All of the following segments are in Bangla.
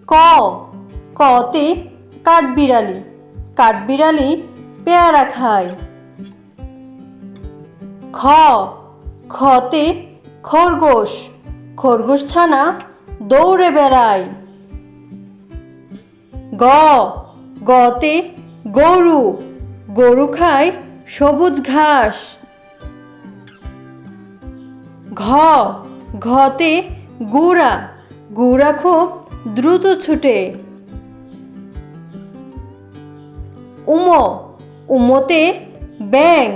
ক কতে কাঠবিড়ালি, কাঠবিড়ালি পেয়ারা খায়। খ খতে খরগোশ, খরগোশ ছানা দৌড়ে বেড়ায়। গ গতে গরু, গরু খায় সবুজ ঘাস। ঘ ঘতে গুড়া, গুড়া খুব দ্রুত ছুটে। উম উমতে ব্যাঙ,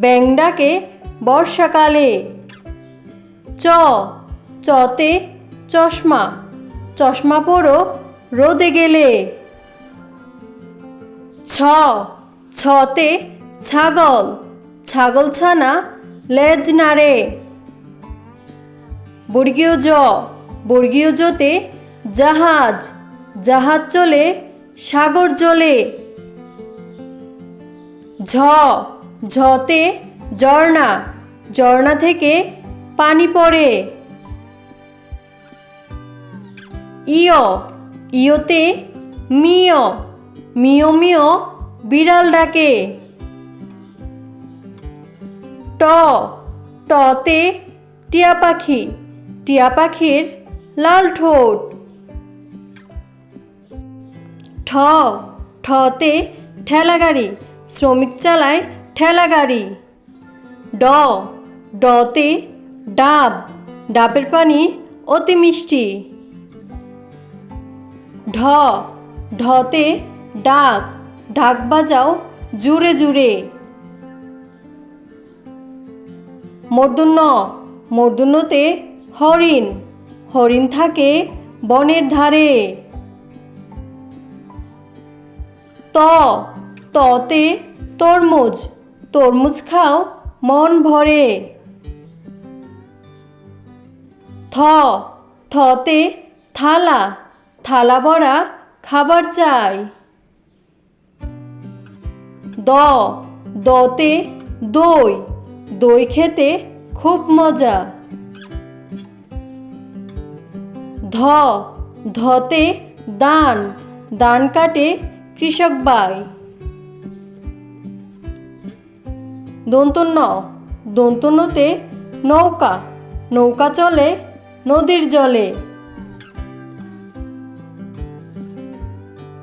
ব্যাঙ ডাকে বর্ষাকালে। চ চতে চশমা, চশমা পরো রোদে গেলে। ছ ছতে ছাগল, ছাগল ছানা লেজ নাড়ে। বর্গীয় জ, বর্গীয় জতে জাহাজ, জাহাজ চলে সাগর জলে। ঝ ঝতে ঝর্ণা, ঝর্ণা থেকে পানি পড়ে। ইয় ইয়তে মিয়, মিয় মিয় বিড়াল ডাকে। ট টতে টিয়া পাখি, টিয়া পাখির লাল ঠোঁট। ঠ ঠতে ঠেলা গাড়ি, শ্রমিক চালায় ঠেলা গাড়ি। ড ডতে ডাব, ডাবের পানি অতি মিষ্টি। ঢ ঢতে ডাক, ঢাক বাজাও জুড়ে জুড়ে। মূর্ধন্য, মূর্ধন্যতে হরিণ, হরিণ থাকে বনের ধারে। ত ততে তরমুজ, তরমুজ খাও মন ভরে। থ থতে থালা, থালা ভরা খাবার চাই। দ দতে দই, দই খেতে খুব মজা। ধ ধতে ধান, ধান কাটে কৃষক ভাই। দন্তন্য, দন্তন্যতে নৌকা, নৌকা চলে নদীর জলে।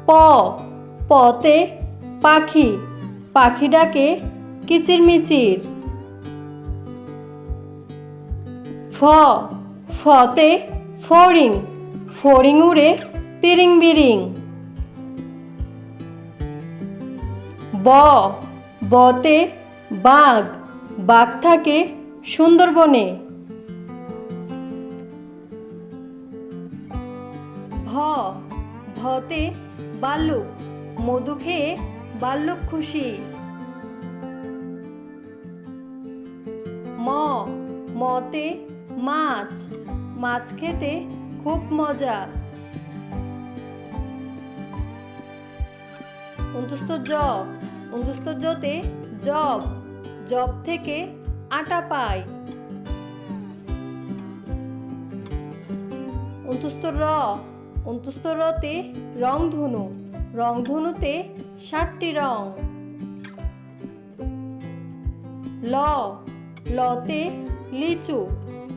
প পতে পাখি, পাখি ডাকে কিচিরমিচির। ফ ফতে ফড়িং, ফড়িং উড়ে পিরিং বিরিং। ব বতে বাঘ, বাঘ থাকে সুন্দরবনে। ভ ভতে ভাল্লুক, মধু খেয়ে ভাল্লুক খুশি। ম মতে মাছ, মাছ খেতে খুব মজা। অন্তস্থ জ, অন্তস্থ জতে জব, জব থেকে আটা পায়। অন্তস্থ র, অন্তস্থ রতে রংধনু, রংধনুতে 7টি রং। ল লতে লিচু,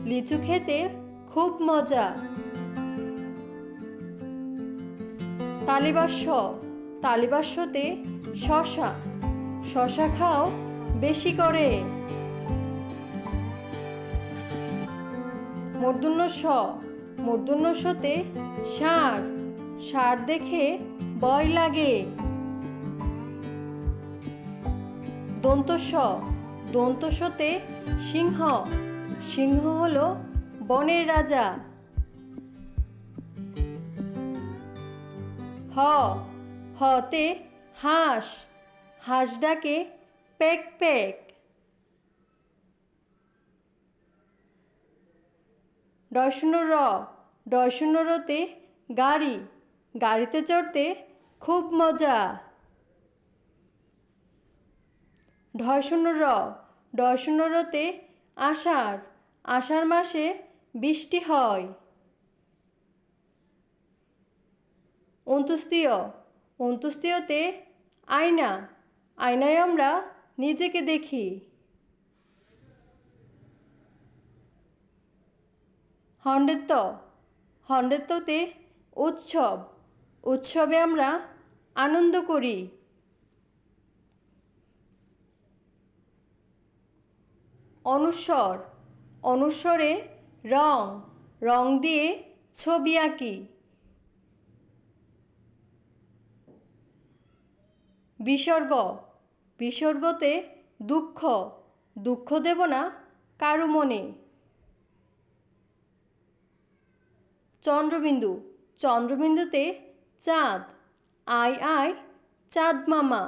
লিচু খেতে খুব মজা। তালিবাস্য, তালিবাস্যতে শশা, শশা খাও বেশি করে। মূর্ধন্য ষ, মূর্ধন্য ষতে ষাঁড়, ষাঁড় দেখে ভয় লাগে। দন্ত স, দন্ত সতে সিংহ, সিংহ হলো বনের রাজা। হ হতে হাঁস, হাঁস ডাকে প্যাক প্যাক। ডয়শূন্য র, ডয়শূন্য রতে গাড়ি, গাড়িতে চড়তে খুব মজা। ঢয়শূন্য র, ঢয়শূন্য রতে আষাঢ়, আষাঢ় মাসে বৃষ্টি হয়। অন্ত্যেষ্টিয়, অন্ত্যেষ্টিয়তে আয়না, আয়নায় আমরা নিজেকে দেখি। হন্ডেত্ব, হন্ডেত্বতে উৎসব, উৎসবে আমরা আনন্দ করি। অনুস্বর, অনুস্বরে রং, রং দিয়ে ছবি আঁকি। বিসর্গ, বিসর্গতে দুঃখ, দুঃখ দেব না কারো মনে। চন্দ্রবিন্দু, চন্দ্রবিন্দুতে চাঁদ, আয় আয় চাঁদ মামা।